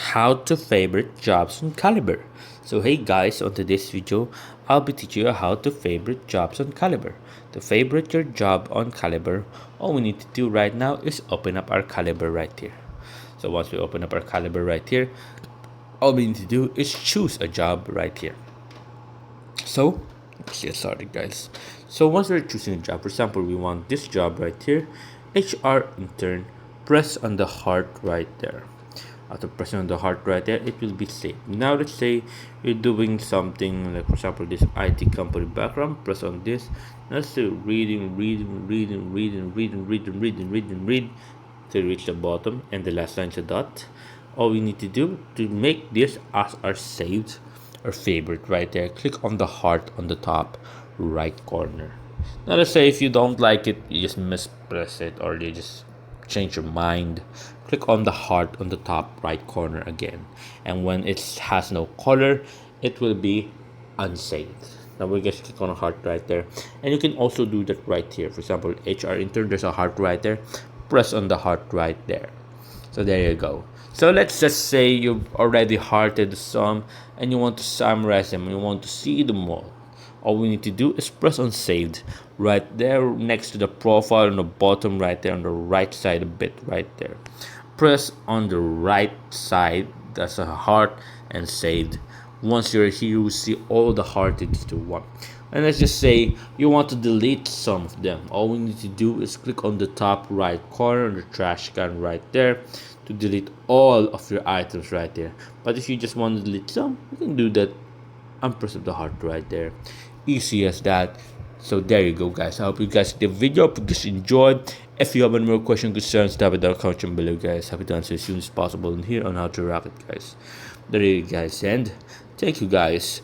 how to favorite jobs on Kalibrr. So hey guys, on today's video, I'll be teaching you how to favorite jobs on Kalibrr. To favorite your job on Kalibrr, all we need to do right now is open up our Kalibrr right here. So once we open up our Kalibrr right here, all we need to do is choose a job right here. So let's get started, guys. So once we're choosing a job, for example, we want this job right here, HR intern. Press on the heart right there. After pressing on the heart right there, it will be saved. Now let's say you're doing something like, for example, this IT company background. Press on this. Let's say reading till you reach the bottom, and the last line is a dot. All we need to do to make this as our saved or favorite right there, click on the heart on the top right corner. Now let's say if you don't like it, you just mispress it, or you just change your mind, click on the heart on the top right corner again, and when it has no color, it will be unsaved. Now we just click on a heart right there, and you can also do that right here. For example, HR intern, there's a heart right there, press on the heart right there. So there you go. So let's just say you've already hearted some and you want to summarize them and you want to see them all we need to do is press on saved right there next to the profile on the bottom right there, on the right side a bit right there. Press on the right side, that's a heart, and saved. Once you're here, you will see all the hearted to one. And let's just say you want to delete some of them. All we need to do is click on the top right corner, the trash can right there, to delete all of your items right there. But if you just want to delete some, you can do that and press up the heart right there. Easy as that. So there you go, guys. I hope you guys did the video. Hope you guys enjoyed. If you have any more questions, concerns, type it down in the comment below, guys. Happy to answer as soon as possible in here on how to rock it, guys. There you go, guys, and thank you, guys.